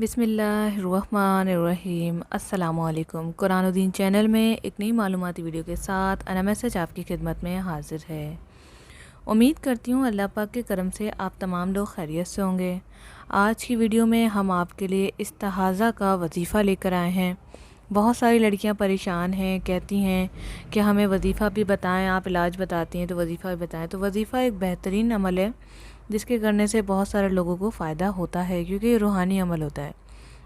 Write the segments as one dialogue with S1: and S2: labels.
S1: बिस्मिल्लाहिर्रहमानिर्रहीम। अस्सलामुअलैकुम। कुरानुद्दीन चैनल में एक नई मालूमाती वीडियो के साथ अना मैसेज आपकी खिदमत में हाजिर है। उम्मीद करती हूँ अल्लाह पाक के करम से आप तमाम लोग खैरियत से होंगे। आज की वीडियो में हम आपके लिए इस्तिहाज़ा का वजीफ़ा लेकर आए हैं। बहुत सारी लड़कियां परेशान हैं, कहती हैं कि हमें वजीफ़ा भी बताएं, आप इलाज बताती हैं तो वजीफ़ा भी बताएं। तो वजीफ़ा एक बेहतरीन अमल है जिसके करने से बहुत सारे लोगों को फ़ायदा होता है, क्योंकि ये रूहानी अमल होता है।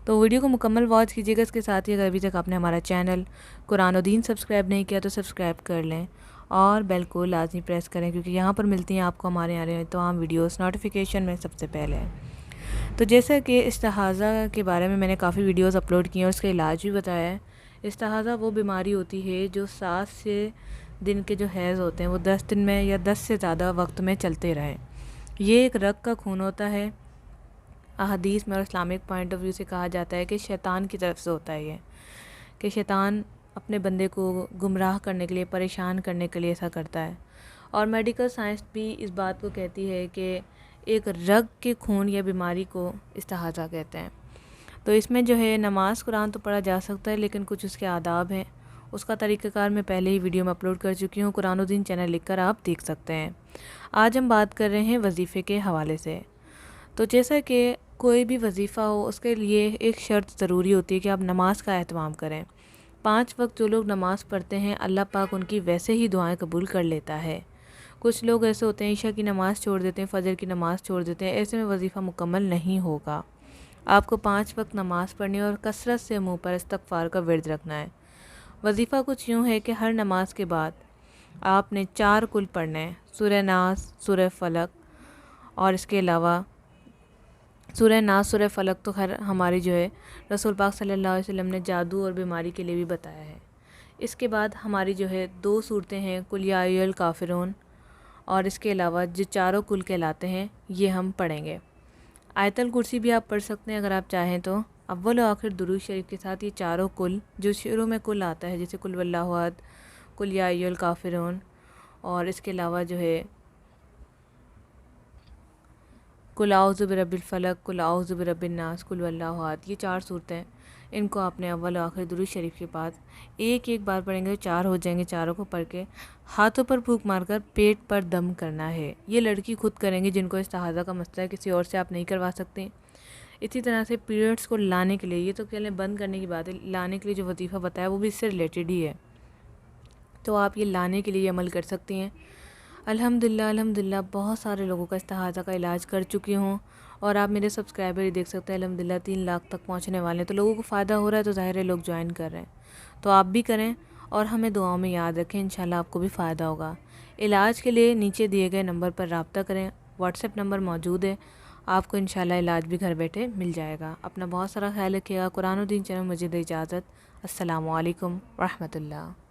S1: तो वीडियो को मुकम्मल वॉच कीजिएगा। इसके साथ ही अगर अभी तक आपने हमारा चैनल कुरानुद्दीन सब्सक्राइब नहीं किया तो सब्सक्राइब कर लें और बेल को लाजमी प्रेस करें, क्योंकि यहाँ पर मिलती हैं आपको हमारे यहाँ तमाम वीडियोस नोटिफिकेशन में सबसे पहले। तो जैसा कि इस्तिहाज़ा के बारे में मैंने काफ़ी वीडियोस अपलोड किए हैं और उसका इलाज भी बताया है। इस्तिहाज़ा वो बीमारी होती है जो 7 से दिन के जो हैज़ होते हैं वो 10 दिन में या 10 से ज़्यादा वक्त में चलते रहें। ये एक रग का खून होता है। अहदीस में और इस्लामिक पॉइंट ऑफ व्यू से कहा जाता है कि शैतान की तरफ से होता है ये, कि शैतान अपने बंदे को गुमराह करने के लिए, परेशान करने के लिए ऐसा करता है। और मेडिकल साइंस भी इस बात को कहती है कि एक रग के खून या बीमारी को इस्तिहाज़ा कहते हैं। तो इसमें जो है नमाज कुरान तो पढ़ा जा सकता है, लेकिन कुछ उसके आदाब हैं। उसका तरीक़ाकार मैं पहले ही वीडियो में अपलोड कर चुकी हूँ। कुरानुद्दीन चैनल लिखकर आप देख सकते हैं। आज हम बात कर रहे हैं वजीफ़े के हवाले से। तो जैसा कि कोई भी वजीफ़ा हो उसके लिए एक शर्त ज़रूरी होती है कि आप नमाज का एहतमाम करें। 5 वक्त जो लोग नमाज़ पढ़ते हैं अल्लाह पाक उनकी वैसे ही दुआएं कबूल कर लेता है। कुछ लोग ऐसे होते हैं ईशा की नमाज़ छोड़ देते हैं, फ़जर की नमाज़ छोड़ देते हैं, ऐसे में वजीफ़ा मुकम्मल नहीं होगा। आपको 5 वक्त नमाज़ पढ़नी है और कसरत से मुँह पर इस्तग़फ़ार का विर्द रखना है। वजीफ़ा कुछ यूँ है कि हर नमाज के बाद आपने 4 कुल पढ़ने हैं, सूरह नास, सूरह फ़लक, और इसके अलावा सूरह नास, सूरह फ़लक तो खैर हमारी जो है रसूल पाक सल्लल्लाहु अलैहि वसल्लम ने जादू और बीमारी के लिए भी बताया है। इसके बाद हमारी जो है 2 सूरतें हैं, कुल या अय्युहल काफ़िरून, और इसके अलावा जो चारों कुल कहलाते हैं ये हम पढ़ेंगे। आयतल कुर्सी भी आप पढ़ सकते हैं अगर आप चाहें तो। अव्वल और आखिर दुरूद शरीफ के साथ ये चारों कुल जो शुरू में कुल आता है, जैसे कुल वल्लाहु अहद, कुल या अय्युहल काफ़िरून, और इसके अलावा जो है कुल आऊज़ु बिरब्बिल फ़लक, कुल आऊज़ु बिरब्बिन नास, कुल वल्लाहु अहद, ये 4 सूरतें इनको आपने अव्वल और आखिर दुरूद शरीफ के बाद एक एक बार पढ़ेंगे तो 4 हो जाएंगे। चारों को पढ़ के हाथों पर फूंक मारकर पेट पर दम करना है। ये लड़की खुद करेंगी जिनको इस्तिहाज़ा का मसला है, किसी और से आप नहीं करवा सकते। इसी तरह से पीरियड्स को लाने के लिए, ये तो कहलें बंद करने की बात है, लाने के लिए जो वजीफ़ा बताया वो भी इससे रिलेटेड ही है, तो आप ये लाने के लिए अमल कर सकती हैं। अल्हम्दुलिल्लाह बहुत सारे लोगों का इस्तिहाज़ा का इलाज कर चुकी हूँ और आप मेरे सब्सक्राइबर ही देख सकते हैं। अल्हम्दुलिल्लाह 3 लाख तक पहुँचने वाले हैं, तो लोगों को फ़ायदा हो रहा है, तो ज़ाहिर है लोग ज्वाइन कर रहे हैं। तो आप भी करें और हमें दुआओं में याद रखें, इंशाल्लाह आपको भी फ़ायदा होगा। इलाज के लिए नीचे दिए गए नंबर पर रब्ता करें, व्हाट्सएप नंबर मौजूद है, आपको इंशाल्लाह इलाज भी घर बैठे मिल जाएगा। अपना बहुत सारा ख्याल रखिएगा। कुरानुद्दीन चैनल मुझे दे इजाज़त। अस्सलामु अलैकुम रहमतुल्लाह।